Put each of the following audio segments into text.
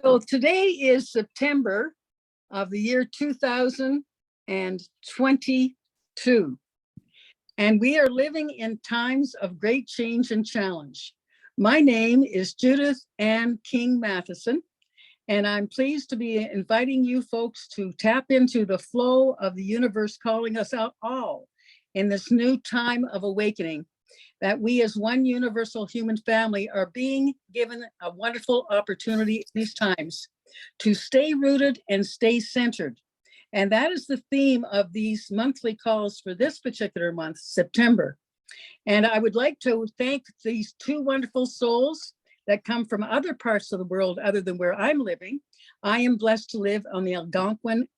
So today is September of the year 2022, and we are living in times of great change and challenge. My name is Judith Ann King Matheson, and I'm pleased to be inviting you folks to tap into the flow of the universe calling us out all in this new time of awakening, that we as one universal human family are being given a wonderful opportunity these times to stay rooted and stay centered. And that is the theme of these monthly calls for this particular month, September. And I would like to thank these two wonderful souls that come from other parts of the world other than where I'm living. I am blessed to live on the Algonquin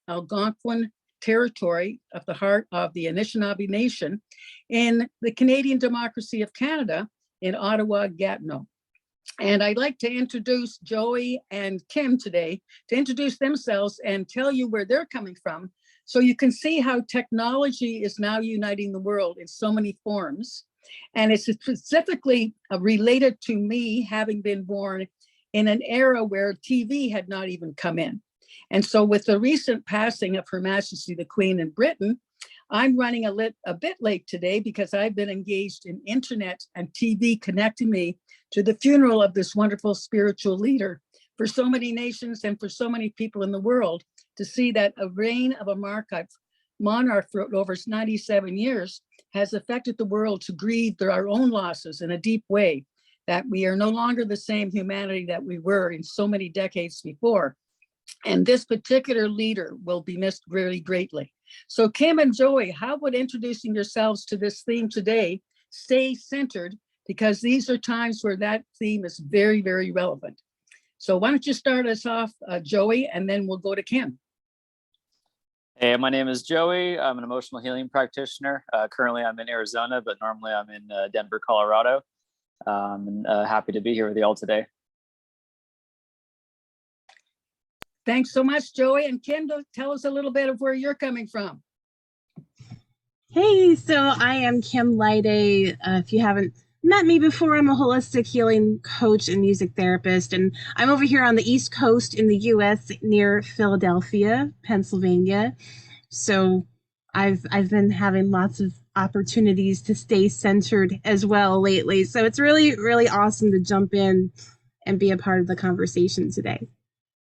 territory of the heart of the Anishinaabe Nation in the Canadian Democracy of Canada in Ottawa, Gatineau. And I'd like to introduce Joey and Kim today to introduce themselves and tell you where they're coming from, so you can see how technology is now uniting the world in so many forms. And it's specifically related to me having been born in an era where TV had not even come in. And so with the recent passing of Her Majesty the Queen in Britain, I'm running a bit late today because I've been engaged in internet and TV connecting me to the funeral of this wonderful spiritual leader for so many nations and for so many people in the world, to see that a reign of a monarch for over 97 years has affected the world to grieve our own losses in a deep way, that we are no longer the same humanity that we were in so many decades before. And this particular leader will be missed very greatly. So Kim and Joey, how would introducing yourselves to this theme today stay centered, because these are times where that theme is very, very relevant. So why don't you start us off, Joey, and then we'll go to Kim. Hey, my name is Joey. I'm an emotional healing practitioner. Currently, I'm in Arizona, but normally I'm in Denver, Colorado. And happy to be here with you all today. Thanks so much, Joey. And Kim, tell us a little bit of where you're coming from. Hey, so I am Kim Lyday. If you haven't met me before, I'm a holistic healing coach and music therapist, and I'm over here on the East Coast in the U.S. near Philadelphia, Pennsylvania. So I've been having lots of opportunities to stay centered as well lately. So it's really, really awesome to jump in and be a part of the conversation today.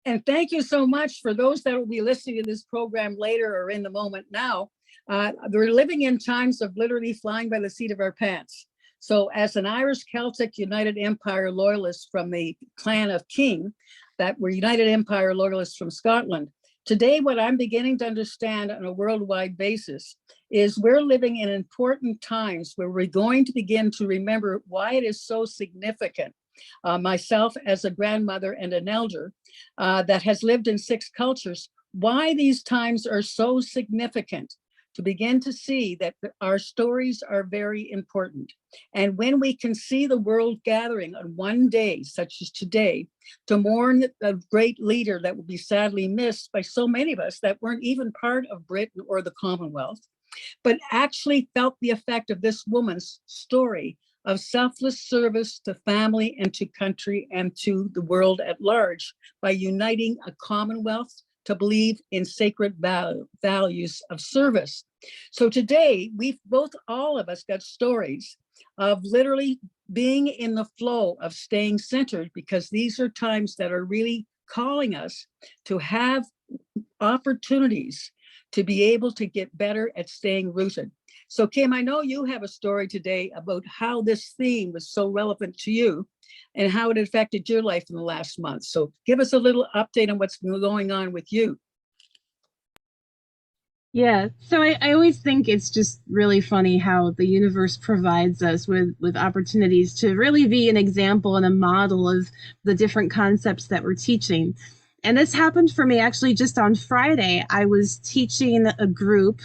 And thank you so much for those that will be listening to this program later or in the moment now. We're living in times of literally flying by the seat of our pants. So as an Irish Celtic United Empire loyalist from the clan of King, that were United Empire loyalists from Scotland, today what I'm beginning to understand on a worldwide basis is we're living in important times where we're going to begin to remember why it is so significant. Myself as a grandmother and an elder that has lived in 6 cultures, why these times are so significant, to begin to see that our stories are very important. And when we can see the world gathering on one day, such as today, to mourn a great leader that will be sadly missed by so many of us that weren't even part of Britain or the Commonwealth, but actually felt the effect of this woman's story of selfless service to family and to country and to the world at large by uniting a commonwealth to believe in sacred values of service. So today, all of us got stories of literally being in the flow of staying centered, because these are times that are really calling us to have opportunities to be able to get better at staying rooted. So Kim, I know you have a story today about how this theme was so relevant to you and how it affected your life in the last month. So give us a little update on what's been going on with you. Yeah, so I always think it's just really funny how the universe provides us with opportunities to really be an example and a model of the different concepts that we're teaching. And this happened for me actually just on Friday. I was teaching a group,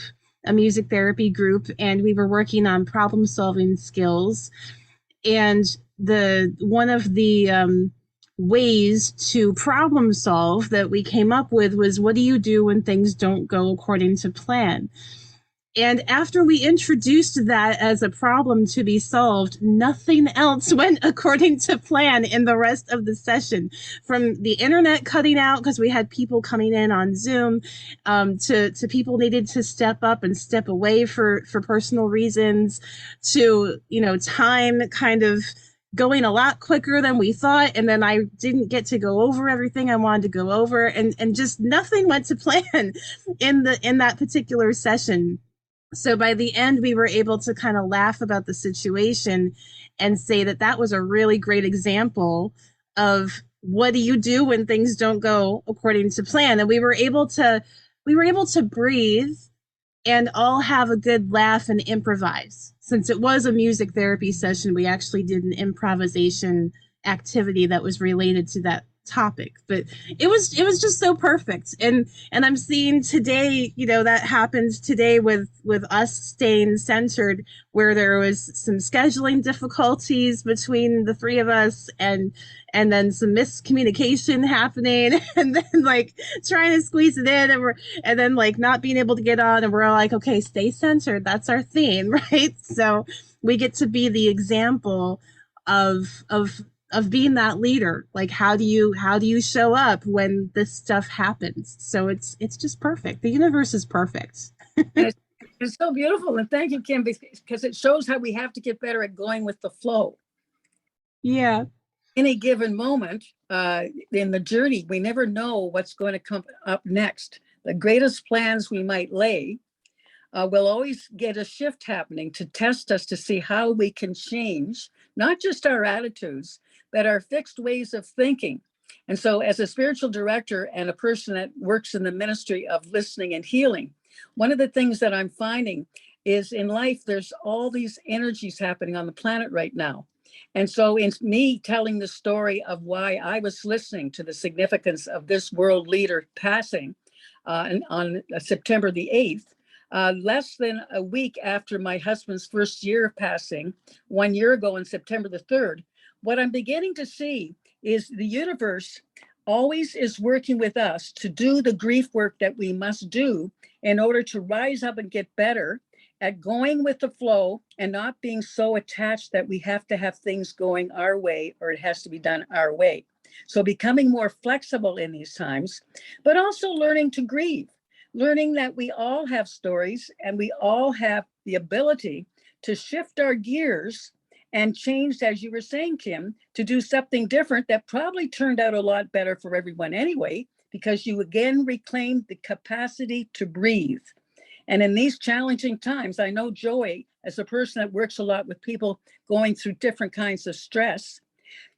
a music therapy group, and we were working on problem solving skills. And one of the ways to problem solve that we came up with was, what do you do when things don't go according to plan? And after we introduced that as a problem to be solved, nothing else went according to plan in the rest of the session. From the internet cutting out because we had people coming in on Zoom, to people needed to step up and step away for personal reasons, to time kind of going a lot quicker than we thought, and then I didn't get to go over everything I wanted to go over, and just nothing went to plan in that particular session. So by the end, we were able to kind of laugh about the situation and say that that was a really great example of what do you do when things don't go according to plan. And we were able to breathe and all have a good laugh and improvise. Since it was a music therapy session, we actually did an improvisation activity that was related to that topic. But it was just so perfect. And I'm seeing today, that happens today with us staying centered, where there was some scheduling difficulties between the three of us, and then some miscommunication happening, and then like trying to squeeze it in, and then like not being able to get on, and we're all like, okay, stay centered, that's our theme. Right? So we get to be the example of being that leader. Like, how do you show up when this stuff happens? So it's just perfect. The universe is perfect. And it's so beautiful. And thank you, Kim, because it shows how we have to get better at going with the flow. Yeah. Any given moment in the journey, we never know what's going to come up next. The greatest plans we might lay will always get a shift happening to test us to see how we can change, not just our attitudes, but our fixed ways of thinking. And so, as a spiritual director and a person that works in the ministry of listening and healing, one of the things that I'm finding is in life, there's all these energies happening on the planet right now. And so, in me telling the story of why I was listening to the significance of this world leader passing on September the 8th, less than a week after my husband's first year of passing, 1 year ago on September the 3rd, what I'm beginning to see is the universe always is working with us to do the grief work that we must do in order to rise up and get better at going with the flow and not being so attached that we have to have things going our way or it has to be done our way. So becoming more flexible in these times, but also learning to grieve, learning that we all have stories and we all have the ability to shift our gears and changed, as you were saying, Kim, to do something different that probably turned out a lot better for everyone anyway, because you again reclaimed the capacity to breathe. And in these challenging times, I know Joey, as a person that works a lot with people going through different kinds of stress,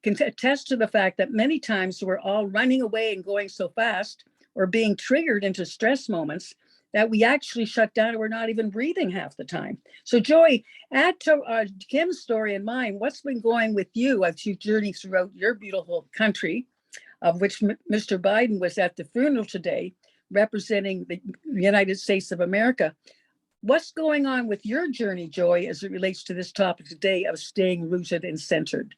can attest to the fact that many times we're all running away and going so fast or being triggered into stress moments that we actually shut down and we're not even breathing half the time. So Joy, add to Kim's story and mine, what's been going with you as you journey throughout your beautiful country, of which Mr. Biden was at the funeral today, representing the United States of America. What's going on with your journey, Joy, as it relates to this topic today of staying rooted and centered?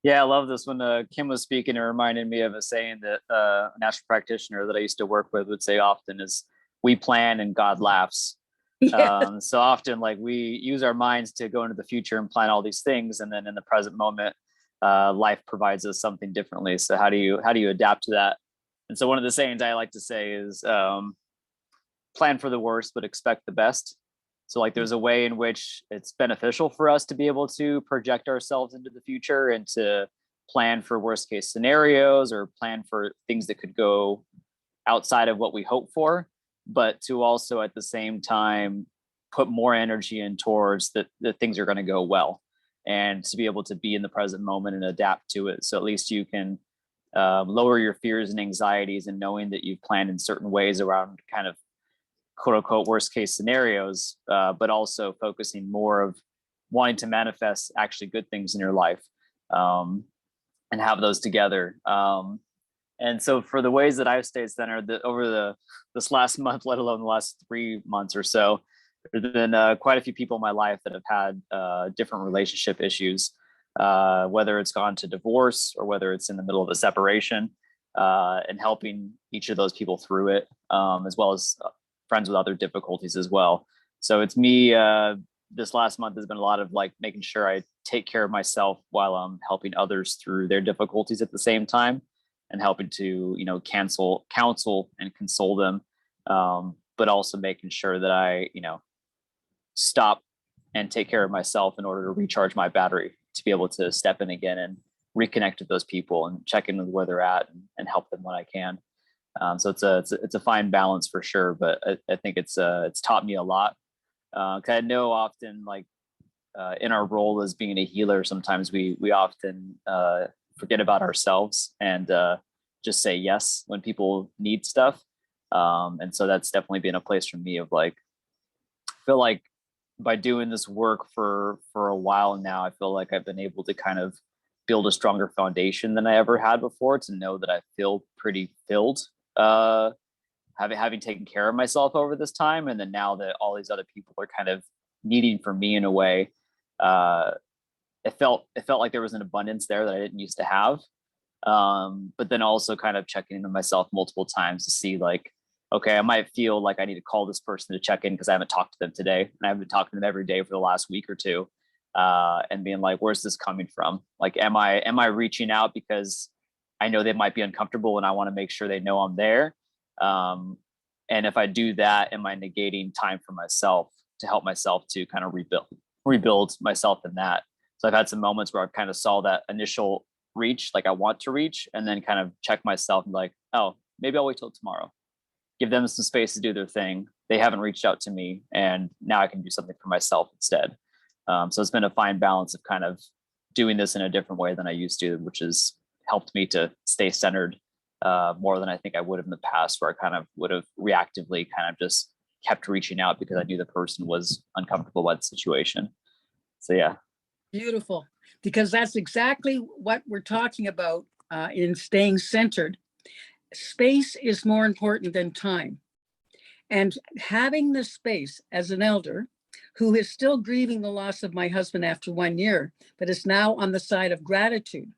Yeah, I love this. When Kim was speaking, it reminded me of a saying that a natural practitioner that I used to work with would say often is, we plan and God laughs. Yeah. So often, like, we use our minds to go into the future and plan all these things. And then in the present moment, life provides us something differently. So how do you adapt to that? And so one of the sayings I like to say is, plan for the worst, but expect the best. So like, there's a way in which it's beneficial for us to be able to project ourselves into the future and to plan for worst case scenarios or plan for things that could go outside of what we hope for, but to also at the same time put more energy in towards that things are going to go well, and to be able to be in the present moment and adapt to it. So at least you can lower your fears and anxieties, and knowing that you've planned in certain ways around kind of quote unquote worst case scenarios, but also focusing more of wanting to manifest actually good things in your life, and have those together. And so for the ways that I've stayed centered over this last month, let alone the last 3 months or so, there's been quite a few people in my life that have had different relationship issues, whether it's gone to divorce or whether it's in the middle of a separation, and helping each of those people through it, as well as friends with other difficulties as well. So it's me, this last month has been a lot of like making sure I take care of myself while I'm helping others through their difficulties at the same time, and helping to, you know, counsel and console them. But also making sure that I, you know, stop and take care of myself in order to recharge my battery to be able to step in again and reconnect with those people and check in with where they're at, and help them when I can. So it's a fine balance for sure, but I think it's taught me a lot. 'Cause I know often, like, in our role as being a healer, sometimes we often forget about ourselves, and just say yes when people need stuff. And so that's definitely been a place for me of like, I feel like by doing this work for a while now, I feel like I've been able to kind of build a stronger foundation than I ever had before, to know that I feel pretty filled, having taken care of myself over this time. And then now that all these other people are kind of needing from me in a way, it felt like there was an abundance there that I didn't used to have. But then also kind of checking into myself multiple times to see like, okay, I might feel like I need to call this person to check in because I haven't talked to them today, and I haven't talked to them every day for the last week or two, and being like, where's this coming from? Like, am I reaching out because I know they might be uncomfortable and I want to make sure they know I'm there? And if I do that, am I negating time for myself to help myself to kind of rebuild myself in that? So I've had some moments where I've kind of saw that initial reach, like I want to reach, and then kind of check myself and like, oh, maybe I'll wait till tomorrow. Give them some space to do their thing. They haven't reached out to me, and now I can do something for myself instead. So it's been a fine balance of kind of doing this in a different way than I used to, which has helped me to stay centered more than I think I would have in the past, where I kind of would have reactively kind of just kept reaching out because I knew the person was uncomfortable by the situation. So yeah. Beautiful, because that's exactly what we're talking about in staying centered. Space is more important than time. And having the space as an elder who is still grieving the loss of my husband after 1 year, but is now on the side of gratitude,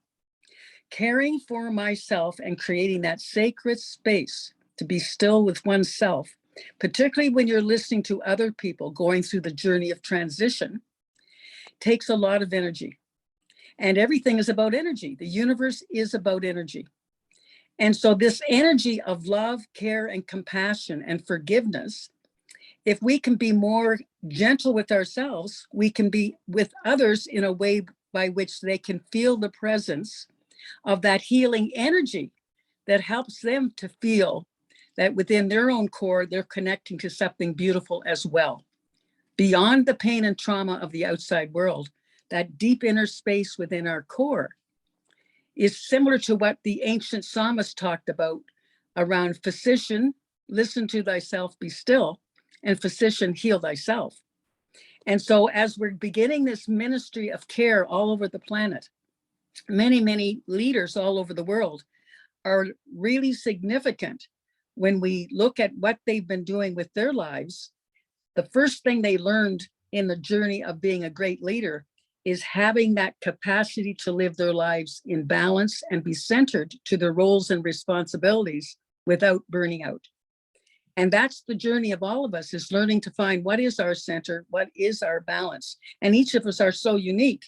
caring for myself and creating that sacred space to be still with oneself, particularly when you're listening to other people going through the journey of transition, takes a lot of energy. And everything is about energy. The universe is about energy. And so this energy of love, care, and compassion and forgiveness, if we can be more gentle with ourselves, we can be with others in a way by which they can feel the presence of that healing energy that helps them to feel that within their own core, they're connecting to something beautiful as well. Beyond the pain and trauma of the outside world, that deep inner space within our core is similar to what the ancient psalmist talked about around physician, listen to thyself, be still, and physician, heal thyself. And so as we're beginning this ministry of care all over the planet, many, many leaders all over the world are really significant when we look at what they've been doing with their lives. The first thing they learned in the journey of being a great leader is having that capacity to live their lives in balance and be centered to their roles and responsibilities without burning out. And that's the journey of all of us, is learning to find what is our center, what is our balance. And each of us are so unique.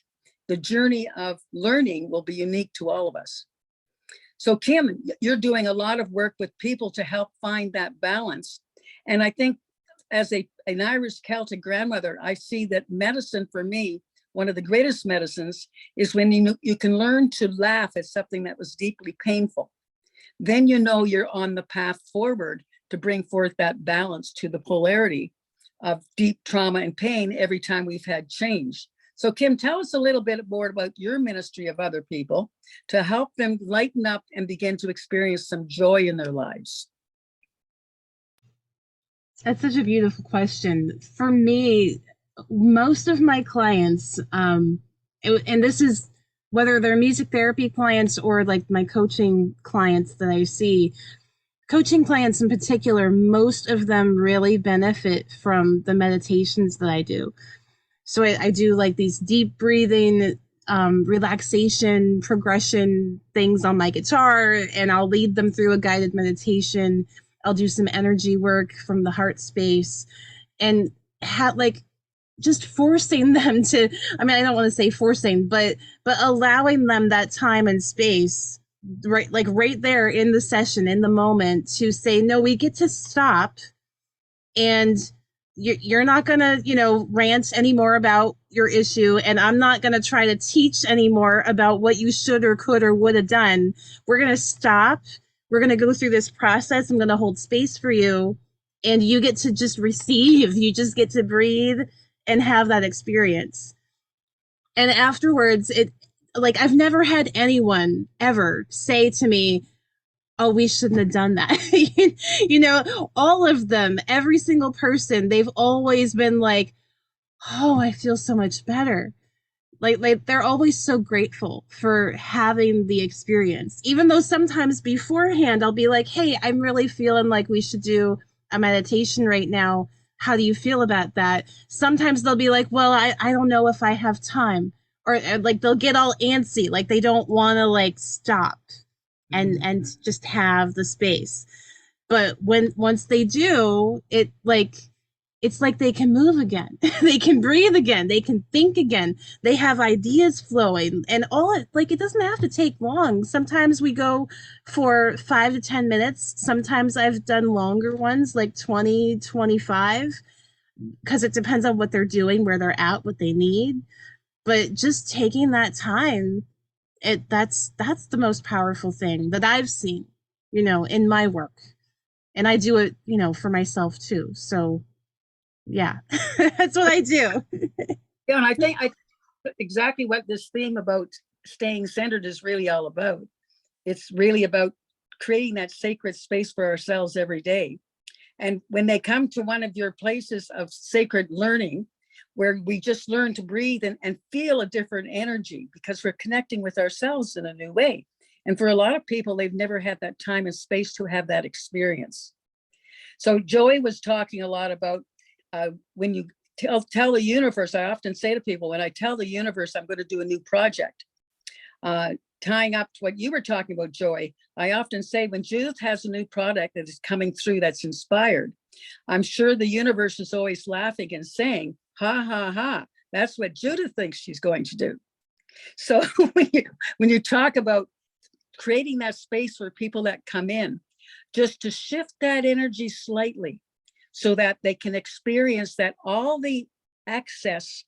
The journey of learning will be unique to all of us. So Kim, you're doing a lot of work with people to help find that balance. And I think as an Irish Celtic grandmother, I see that medicine for me, one of the greatest medicines, is when you can learn to laugh at something that was deeply painful. Then you know you're on the path forward to bring forth that balance to the polarity of deep trauma and pain every time we've had change. So Kim, tell us a little bit more about your ministry of other people to help them lighten up and begin to experience some joy in their lives. That's such a beautiful question. For me, most of my clients, and this is whether they're music therapy clients or like my coaching clients that I see, coaching clients in particular, most of them really benefit from the meditations that I do. So I do like these deep breathing, relaxation, progression things on my guitar, and I'll lead them through a guided meditation. I'll do some energy work from the heart space, and like just forcing them to, I mean, I don't want to say forcing, but allowing them that time and space, right, like right there in the session, in the moment, to say, no, we get to stop, and you're not going to, rant anymore about your issue, and I'm not going to try to teach anymore about what you should or could or would have done. We're going to stop. We're going to go through this process. I'm going to hold space for you, and you get to just receive. You just get to breathe and have that experience. And afterwards, it, like, I've never had anyone ever say to me, oh, we shouldn't have done that. All of them, every single person, they've always been like, oh, I feel so much better. Like they're always so grateful for having the experience. Even though sometimes beforehand I'll be like, hey, I'm really feeling like we should do a meditation right now. How do you feel about that? Sometimes they'll be like, well, I don't know if I have time. Or like they'll get all antsy, like they don't want to like stop and just have the space. But once they do, it's like they can move again. They can breathe again. They can think again. They have ideas flowing, and all it, like, it doesn't have to take long. Sometimes we go for 5 to 10 minutes. Sometimes I've done longer ones, like 20, 25, because it depends on what they're doing, where they're at, what they need. But just taking that time, that's the most powerful thing that I've seen, in my work. And I do it, for myself too. So yeah, that's what I do. Yeah, and I think exactly what this theme about staying centered is really all about. It's really about creating that sacred space for ourselves every day. And when they come to one of your places of sacred learning, where we just learn to breathe and feel a different energy, because we're connecting with ourselves in a new way. And for a lot of people, they've never had that time and space to have that experience. So Joey was talking a lot about when you tell the universe. I often say to people, when I tell the universe I'm going to do a new project, tying up to what you were talking about, Joy, I often say when Judith has a new product that is coming through that's inspired, I'm sure the universe is always laughing and saying, ha, ha, ha, that's what Judith thinks she's going to do. So when you talk about creating that space for people that come in, just to shift that energy slightly so that they can experience that all the excess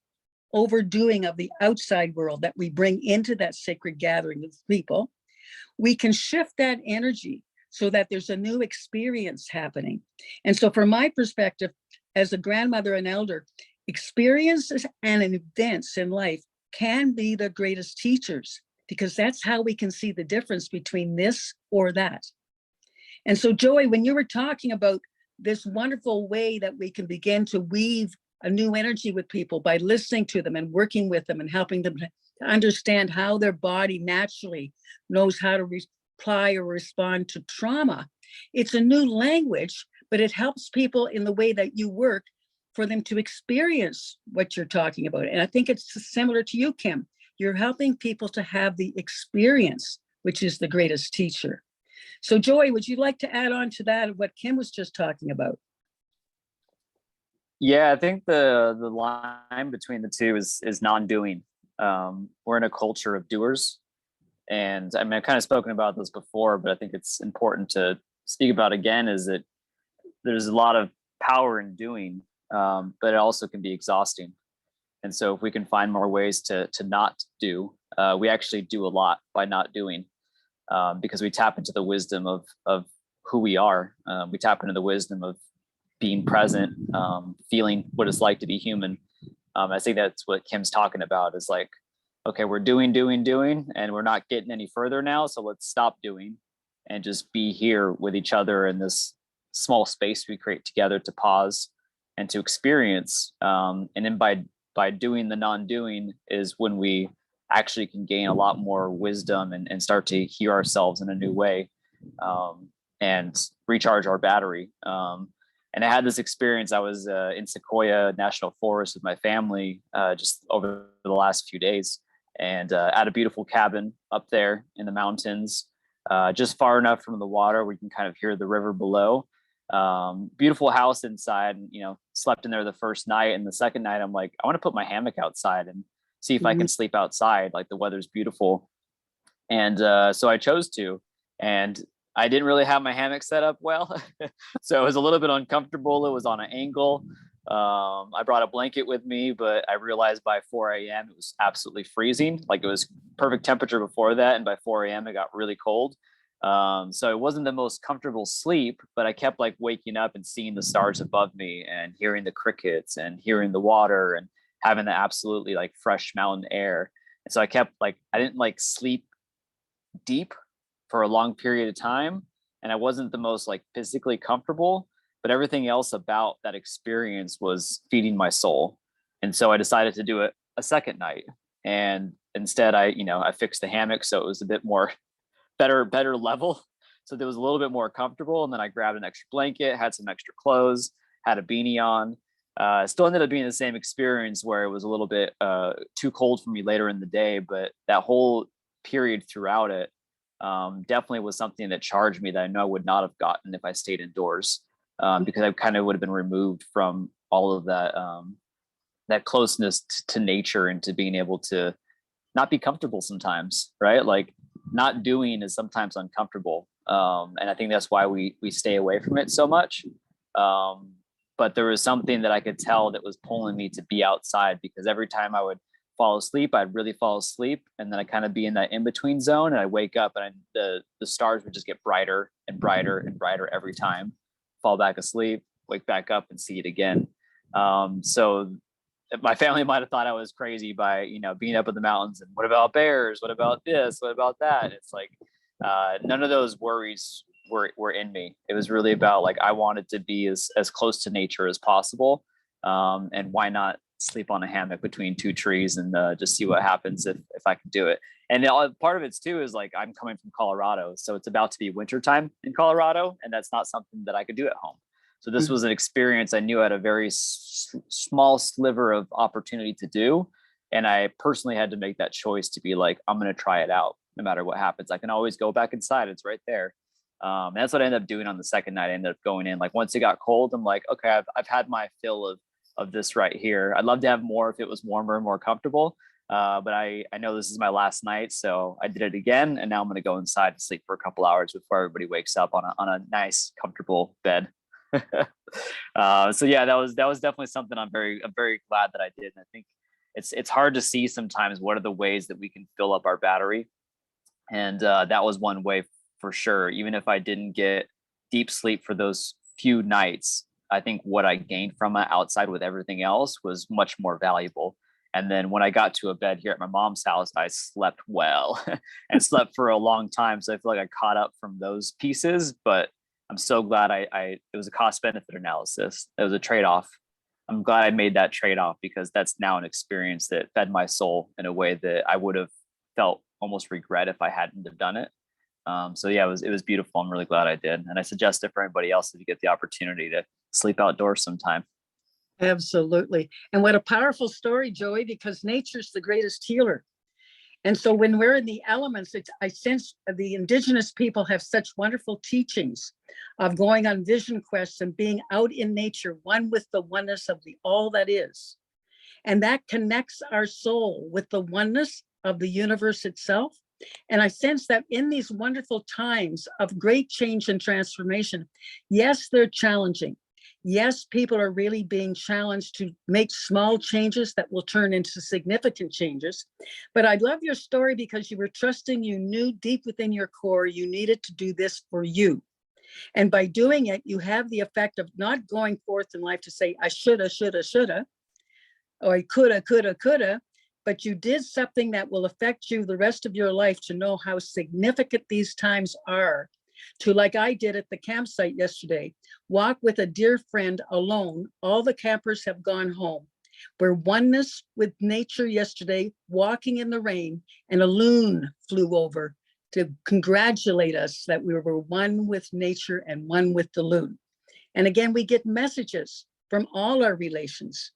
overdoing of the outside world that we bring into that sacred gathering of people, we can shift that energy so that there's a new experience happening. And so from my perspective, as a grandmother and elder, experiences and events in life can be the greatest teachers, because that's how we can see the difference between this or that. And so, Joey, when you were talking about this wonderful way that we can begin to weave a new energy with people by listening to them and working with them and helping them to understand how their body naturally knows how to reply or respond to trauma, it's a new language, but it helps people in the way that you work for them to experience what you're talking about. And I think it's similar to you, Kim. You're helping people to have the experience, which is the greatest teacher. So Joy, would you like to add on to that of what Kim was just talking about? Yeah, I think the line between the two is non-doing. We're in a culture of doers. And I mean, I've kind of spoken about this before, but I think it's important to speak about again, is that there's a lot of power in doing, but it also can be exhausting. And so if we can find more ways to not do, we actually do a lot by not doing, because we tap into the wisdom of who we are. We tap into the wisdom of being present, feeling what it's like to be human. I think that's what Kim's talking about, is like, okay, we're doing, and we're not getting any further now. So let's stop doing and just be here with each other in this small space we create together to pause and to experience. And then by doing the non-doing is when we actually can gain a lot more wisdom and start to hear ourselves in a new way, and recharge our battery. And I had this experience. I was in Sequoia National Forest with my family just over the last few days, and at a beautiful cabin up there in the mountains, just far enough from the water where you can kind of hear the river below. Beautiful house inside, and, slept in there the first night. And the second night, I'm like, I want to put my hammock outside and see if I can sleep outside. Like, the weather's beautiful. And so I chose to. And I didn't really have my hammock set up well. So it was a little bit uncomfortable. It was on an angle. I brought a blanket with me, but I realized by 4 a.m. it was absolutely freezing. Like, it was perfect temperature before that. And by 4 a.m. it got really cold. So it wasn't the most comfortable sleep, but I kept like waking up and seeing the stars above me and hearing the crickets and hearing the water and having the absolutely like fresh mountain air. And so I kept like, I didn't like sleep deep for a long period of time. And I wasn't the most like physically comfortable, but everything else about that experience was feeding my soul. And so I decided to do it a second night. And instead I fixed the hammock so it was a bit more better level. So it was a little bit more comfortable. And then I grabbed an extra blanket, had some extra clothes, had a beanie on. Still ended up being the same experience where it was a little bit too cold for me later in the day. But that whole period throughout it definitely was something that charged me that I know I would not have gotten if I stayed indoors, because I kind of would have been removed from all of that closeness to nature and to being able to not be comfortable sometimes, right? Like, not doing is sometimes uncomfortable. And I think that's why we stay away from it so much. But there was something that I could tell that was pulling me to be outside, because every time I would fall asleep, I'd really fall asleep. And then I kind of be in that in-between zone, and I wake up and the stars would just get brighter and brighter and brighter every time. Fall back asleep, wake back up and see it again. So my family might have thought I was crazy by, being up in the mountains and what about bears? What about this? What about that? It's like, none of those worries were in me. It was really about like, I wanted to be as close to nature as possible. And why not sleep on a hammock between two trees and just see what happens if I can do it. And part of it too is like, I'm coming from Colorado, so it's about to be wintertime in Colorado, and that's not something that I could do at home. So this was an experience I knew I had a very small sliver of opportunity to do. And I personally had to make that choice to be like, I'm going to try it out no matter what happens. I can always go back inside. It's right there. And that's what I ended up doing on the second night. I ended up going in, like, once it got cold, I'm like, okay, I've had my fill of this right here. I'd love to have more if it was warmer and more comfortable. But I know this is my last night. So I did it again. And now I'm going to go inside and sleep for a couple hours before everybody wakes up on a nice, comfortable bed. So yeah, that was definitely something I'm very glad that I did. And I think it's hard to see sometimes what are the ways that we can fill up our battery. And that was one way for sure. Even if I didn't get deep sleep for those few nights, I think what I gained from it outside with everything else was much more valuable. And then when I got to a bed here at my mom's house, I slept well and slept for a long time. So I feel like I caught up from those pieces, but I'm so glad it was a cost benefit analysis. It was a trade-off. I'm glad I made that trade-off, because that's now an experience that fed my soul in a way that I would have felt almost regret if I hadn't have done it. So yeah, it was beautiful. I'm really glad I did. And I suggest it for anybody else if you get the opportunity to sleep outdoors sometime. Absolutely. And what a powerful story, Joey, because nature's the greatest healer. And so when we're in the elements, I sense the indigenous people have such wonderful teachings of going on vision quests and being out in nature, one with the oneness of the all that is. And that connects our soul with the oneness of the universe itself. And I sense that in these wonderful times of great change and transformation, yes, they're challenging. Yes, people are really being challenged to make small changes that will turn into significant changes. But I love your story because you were trusting, you knew deep within your core, you needed to do this for you. And by doing it, you have the effect of not going forth in life to say, I shoulda, or I coulda, but you did something that will affect you the rest of your life to know how significant these times are. To, like I did at the campsite yesterday, walk with a dear friend alone. All the campers have gone home. We're oneness with nature yesterday, walking in the rain, and a loon flew over to congratulate us that we were one with nature and one with the loon. And again, we get messages from all our relations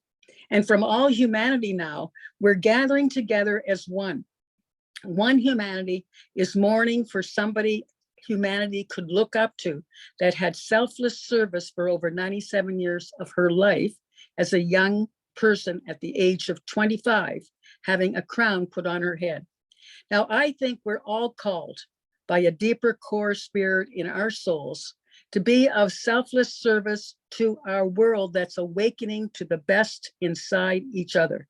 and from all humanity now. We're gathering together as one. One humanity is mourning for somebody humanity could look up to, that had selfless service for over 97 years of her life as a young person at the age of 25, having a crown put on her head. Now, I think we're all called by a deeper core spirit in our souls to be of selfless service to our world that's awakening to the best inside each other.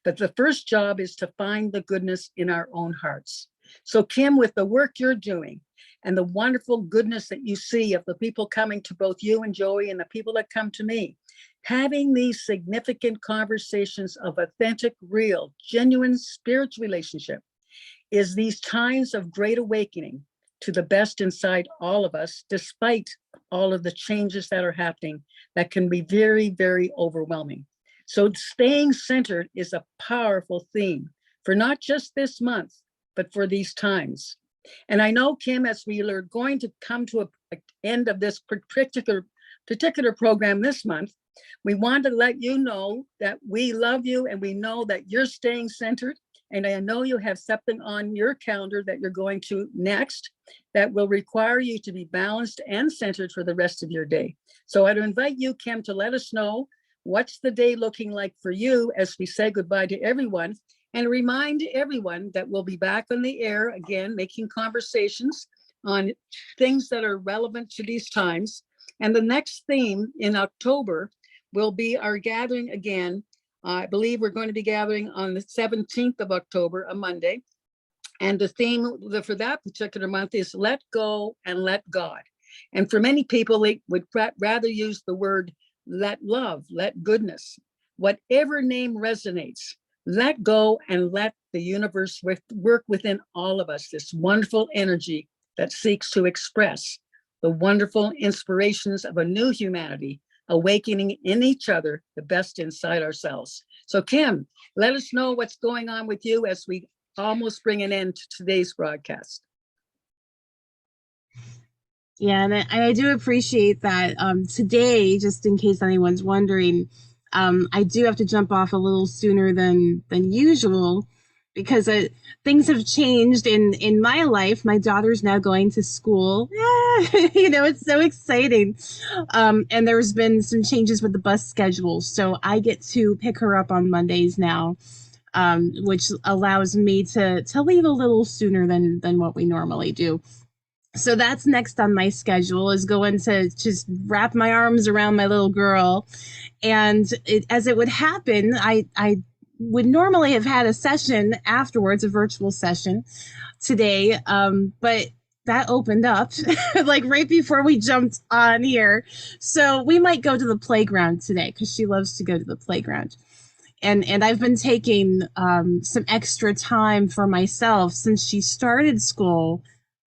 But the first job is to find the goodness in our own hearts. So, Kim, with the work you're doing and the wonderful goodness that you see of the people coming to both you and Joey and the people that come to me, having these significant conversations of authentic, real, genuine spiritual relationship is these times of great awakening to the best inside all of us, despite all of the changes that are happening that can be very, very overwhelming. So staying centered is a powerful theme for not just this month, but for these times. And I know, Kim, as we are going to come to an end of this particular program this month, we want to let you know that we love you and we know that you're staying centered. And I know you have something on your calendar that you're going to next that will require you to be balanced and centered for the rest of your day. So I'd invite you, Kim, to let us know what's the day looking like for you as we say goodbye to everyone, and remind everyone that we'll be back on the air again, making conversations on things that are relevant to these times. And the next theme in October will be our gathering again. I believe we're going to be gathering on the 17th of October, a Monday. And the theme for that particular month is let go and let God. And for many people, they would rather use the word let love, let goodness, whatever name resonates. Let go and let the universe work within all of us, this wonderful energy that seeks to express the wonderful inspirations of a new humanity, awakening in each other the best inside ourselves. So, Kim, let us know what's going on with you as we almost bring an end to today's broadcast. Yeah, and I do appreciate that. Today, just in case anyone's wondering, I do have to jump off a little sooner than usual because things have changed in my life. My daughter's now going to school. It's so exciting. And there's been some changes with the bus schedule, so I get to pick her up on Mondays now, which allows me to leave a little sooner than what we normally do. So that's next on my schedule, is going to just wrap my arms around my little girl. And as it would happen, I would normally have had a session afterwards, a virtual session today. But that opened up like right before we jumped on here. So we might go to the playground today because she loves to go to the playground. And I've been taking some extra time for myself since she started school.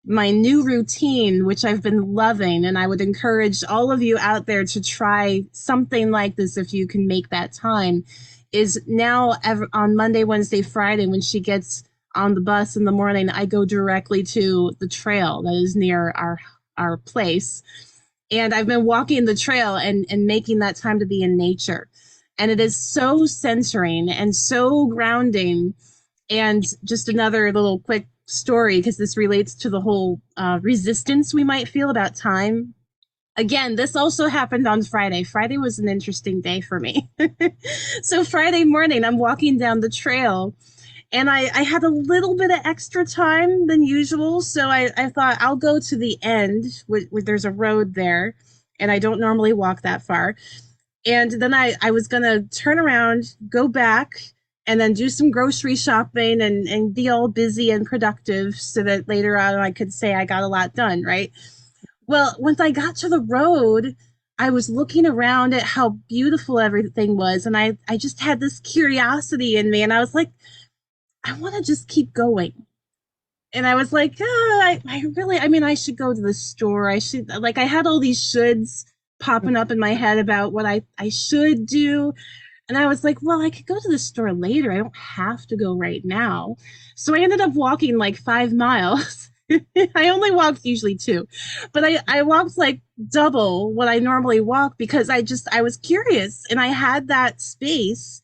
My new routine, which I've been loving, and I would encourage all of you out there to try something like this if you can make that time, is now on Monday, Wednesday, Friday, when she gets on the bus in the morning, I go directly to the trail that is near our place. And I've been walking the trail and making that time to be in nature. And it is so centering and so grounding. And just another little quick story, because this relates to the whole resistance we might feel about time. Again, this also happened on Friday. Friday was an interesting day for me. So Friday morning, I'm walking down the trail, and I had a little bit of extra time than usual. So I thought I'll go to the end where there's a road there, and I don't normally walk that far. And then I was going to turn around, go back, and then do some grocery shopping and be all busy and productive so that later on I could say I got a lot done, right? Well, once I got to the road, I was looking around at how beautiful everything was. And I just had this curiosity in me. And I was like, I want to just keep going. And I was like, I should go to the store. I had all these shoulds popping up in my head about what I should do. And I was like, well, I could go to the store later. I don't have to go right now. So I ended up walking like 5 miles. I only walked usually 2, but I walked like double what I normally walk because I was curious and I had that space.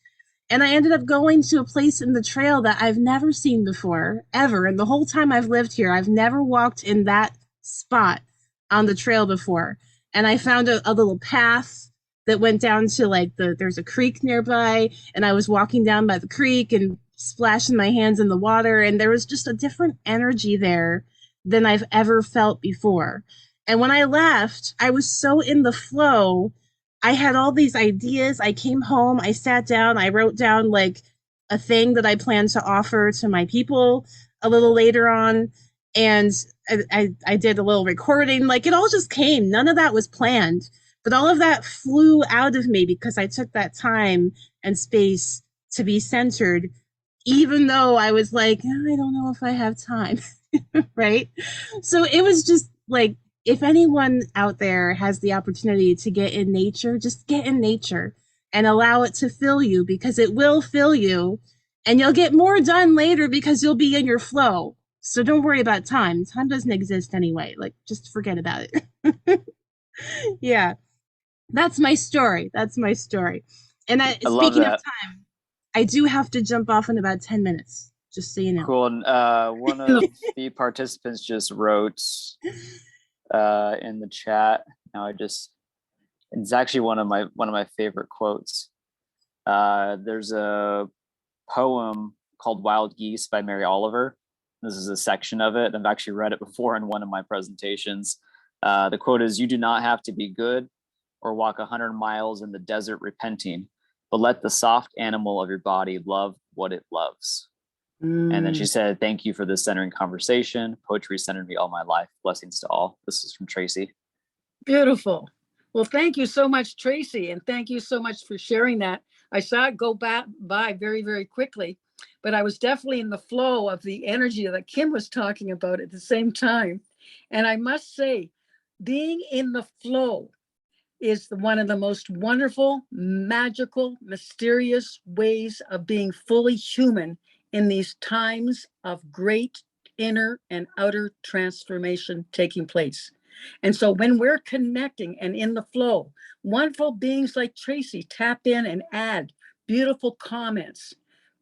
And I ended up going to a place in the trail that I've never seen before, ever. And the whole time I've lived here, I've never walked in that spot on the trail before. And I found a little path that went down to like there's a creek nearby, and I was walking down by the creek and splashing my hands in the water, and there was just a different energy there than I've ever felt before. And when I left, I was so in the flow. I had all these ideas. I came home, I sat down, I wrote down like a thing that I plan to offer to my people a little later on. And I did a little recording. Like it all just came. None of that was planned, but all of that flew out of me because I took that time and space to be centered, even though I was like, I don't know if I have time. Right. So it was just like, if anyone out there has the opportunity to get in nature, just get in nature and allow it to fill you, because it will fill you, and you'll get more done later because you'll be in your flow. So don't worry about time. Time doesn't exist anyway. Like, just forget about it. Yeah, that's my story. That's my story. And I love speaking of that. time, I do have to jump off in about 10 minutes, just so you know. Cool. And one of the participants just wrote in the chat. Now it's actually one of my favorite quotes. There's a poem called Wild Geese by Mary Oliver. This is a section of it. I've actually read it before in one of my presentations. The quote is, "You do not have to be good or walk 100 miles in the desert repenting, but let the soft animal of your body love what it loves." And then she said, "Thank you for this centering conversation. Poetry centered me all my life. Blessings to all." This is from Tracy. Beautiful. Well, thank you so much, Tracy. And thank you so much for sharing that. I saw it go by very, very quickly, but I was definitely in the flow of the energy that Kim was talking about at the same time. And I must say, being in the flow is one of the most wonderful, magical, mysterious ways of being fully human in these times of great inner and outer transformation taking place. And so when we're connecting and in the flow, wonderful beings like Tracy tap in and add beautiful comments,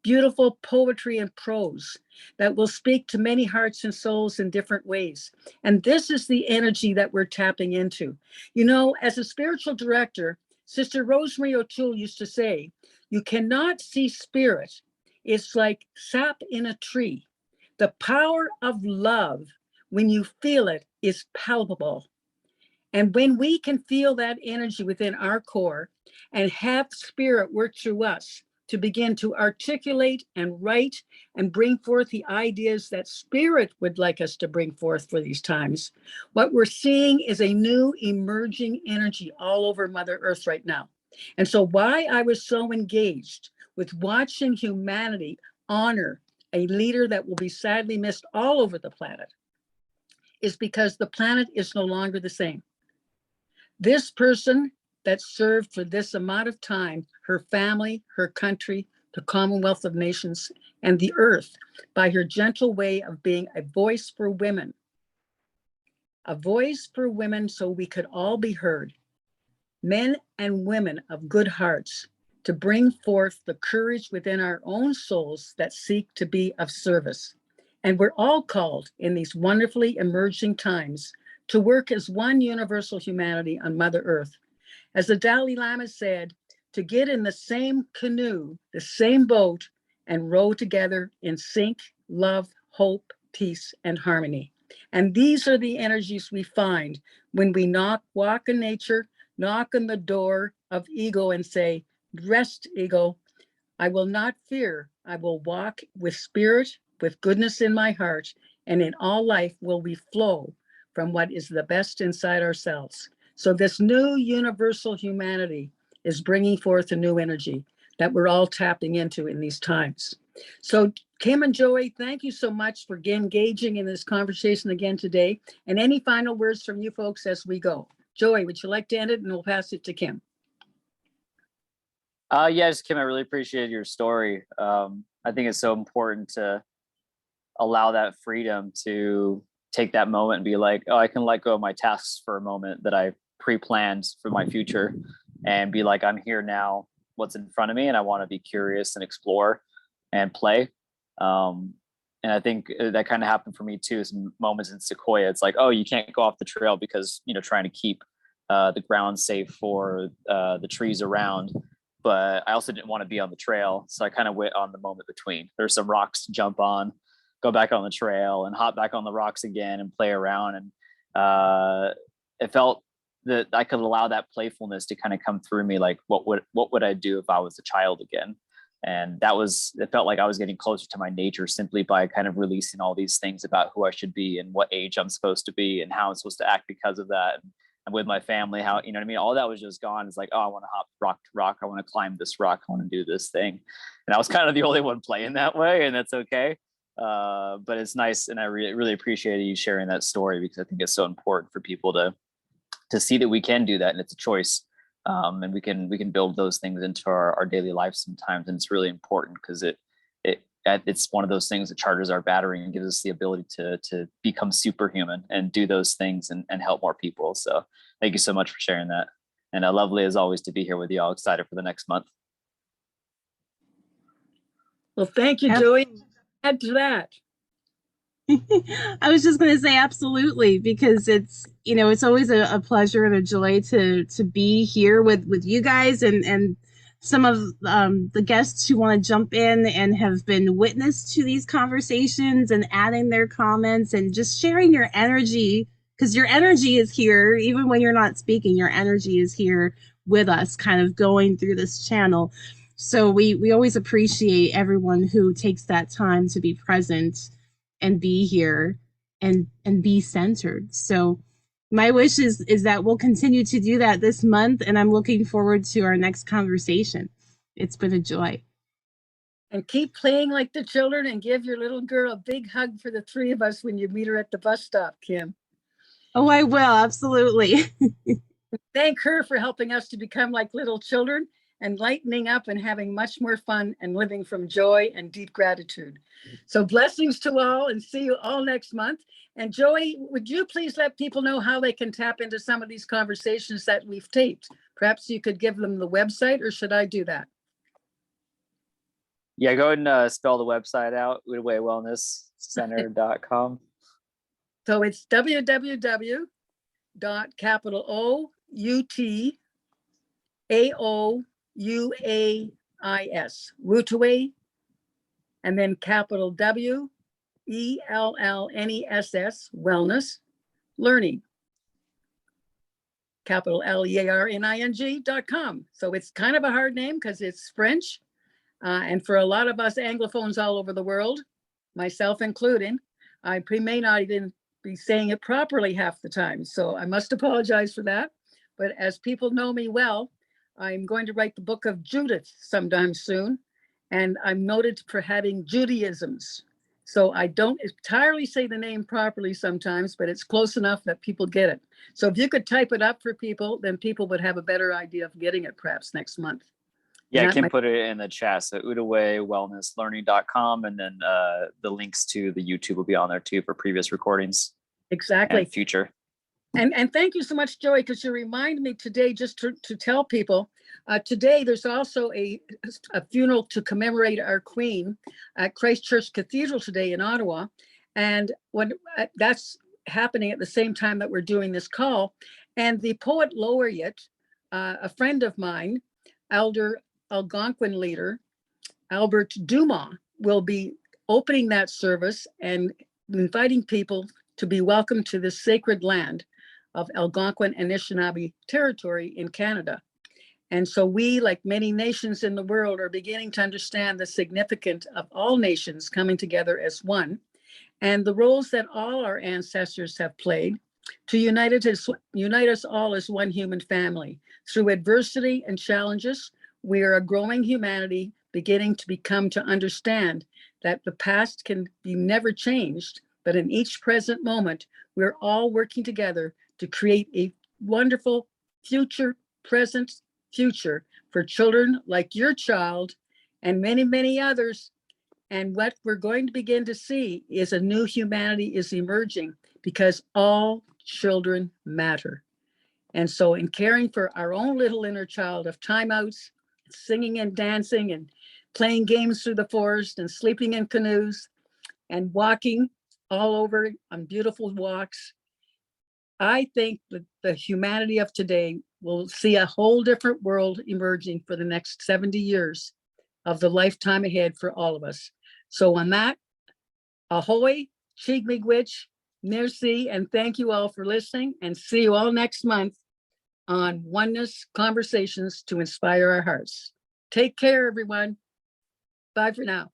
beautiful poetry and prose that will speak to many hearts and souls in different ways. And this is the energy that we're tapping into. You know, as a spiritual director, Sister Rosemary O'Toole used to say, you cannot see spirit. It's like sap in a tree. The power of love, when you feel it, is palpable. And when we can feel that energy within our core and have spirit work through us to begin to articulate and write and bring forth the ideas that spirit would like us to bring forth for these times, what we're seeing is a new emerging energy all over Mother Earth right now. And so why I was so engaged with watching humanity honor a leader that will be sadly missed all over the planet is because the planet is no longer the same. This person that served for this amount of time, her family, her country, the Commonwealth of Nations, and the earth, by her gentle way of being a voice for women so we could all be heard, men and women of good hearts, to bring forth the courage within our own souls that seek to be of service. And we're all called in these wonderfully emerging times to work as one universal humanity on Mother Earth. As the Dalai Lama said, to get in the same canoe, the same boat, and row together in sync, love, hope, peace, and harmony. And these are the energies we find when we walk in nature, knock on the door of ego and say, rest, ego. I will not fear. I will walk with spirit, with goodness in my heart, and in all life will we flow from what is the best inside ourselves. So this new universal humanity is bringing forth a new energy that we're all tapping into in these times. So Kim and Joey, thank you so much for engaging in this conversation again today. And any final words from you folks as we go? Joey, would you like to end it? And we'll pass it to Kim. Yes, Kim, I really appreciated your story. I think it's so important to allow that freedom to take that moment and be like, oh, I can let go of my tasks for a moment that I pre-planned for my future and be like, I'm here now, what's in front of me, and I want to be curious and explore and play. And I think that kind of happened for me too. Some moments in Sequoia, it's like, oh, you can't go off the trail because, you know, trying to keep the ground safe for the trees around. But I also didn't want to be on the trail. So I kind of went on the moment between. There's some rocks to jump on, go back on the trail and hop back on the rocks again and play around. And it felt that I could allow that playfulness to kind of come through me. Like, what would I do if I was a child again? And it felt like I was getting closer to my nature simply by kind of releasing all these things about who I should be and what age I'm supposed to be and how I'm supposed to act because of that. And with my family, how, you know what I mean? All that was just gone. It's like, oh, I want to hop rock to rock. I want to climb this rock. I want to do this thing. And I was kind of the only one playing that way, and that's okay. But it's nice. And I really appreciated you sharing that story, because I think it's so important for people to see that we can do that, and it's a choice. And we can build those things into our daily life sometimes. And it's really important because it's one of those things that charges our battery and gives us the ability to become superhuman and do those things and help more people. So thank you so much for sharing that. And lovely as always to be here with you all. Excited for the next month. Well, thank you, Joey. Add to that. I was just going to say absolutely, because it's, you know, it's always a pleasure and a joy to be here with you guys and some of the guests who want to jump in and have been witness to these conversations and adding their comments and just sharing your energy, because your energy is here even when you're not speaking. Your energy is here with us, kind of going through this channel. So we always appreciate everyone who takes that time to be present and be here and be centered. So my wish is that we'll continue to do that this month, and I'm looking forward to our next conversation. It's been a joy. And keep playing like the children, and give your little girl a big hug for the three of us when you meet her at the bus stop, Kim. Oh, I will, absolutely. Thank her for helping us to become like little children and lightening up and having much more fun and living from joy and deep gratitude. So blessings to all, and see you all next month. And Joey, would you please let people know how they can tap into some of these conversations that we've taped? Perhaps you could give them the website, or should I do that? Yeah, go ahead and spell the website out, udawaywellnesscenter.com. So it's www.outawayouais, Wootaway, and then capital WELLNESS, wellness, learning, capital LEARNING.com. So it's kind of a hard name because it's French. And for a lot of us Anglophones all over the world, myself including, I may not even be saying it properly half the time. So I must apologize for that. But as people know me well, I'm going to write the book of Judith sometime soon. And I'm noted for having Judaisms. So I don't entirely say the name properly sometimes, but it's close enough that people get it. So if you could type it up for people, then people would have a better idea of getting it perhaps next month. Yeah, I can put it in the chat. So udawaywellnesslearning.com, and then the links to the YouTube will be on there too for previous recordings. Exactly. And future. And thank you so much, Joey, because you remind me today just to tell people, today there's also a funeral to commemorate our Queen at Christ Church Cathedral today in Ottawa. And when that's happening at the same time that we're doing this call, and the poet laureate, a friend of mine, Elder Algonquin leader Albert Dumas, will be opening that service and inviting people to be welcome to this sacred land of Algonquin and Anishinaabe territory in Canada. And so we, like many nations in the world, are beginning to understand the significance of all nations coming together as one, and the roles that all our ancestors have played to unite us all as one human family. Through adversity and challenges, we are a growing humanity beginning to understand that the past can be never changed, but in each present moment, we're all working together to create a wonderful present future for children like your child and many, many others. And what we're going to begin to see is a new humanity is emerging, because all children matter. And so in caring for our own little inner child of timeouts, singing and dancing and playing games through the forest and sleeping in canoes and walking all over on beautiful walks. I think that the humanity of today will see a whole different world emerging for the next 70 years of the lifetime ahead for all of us. So on that, ahoy, chigmigwich, merci, and thank you all for listening, and see you all next month on Oneness Conversations to Inspire Our Hearts. Take care, everyone. Bye for now.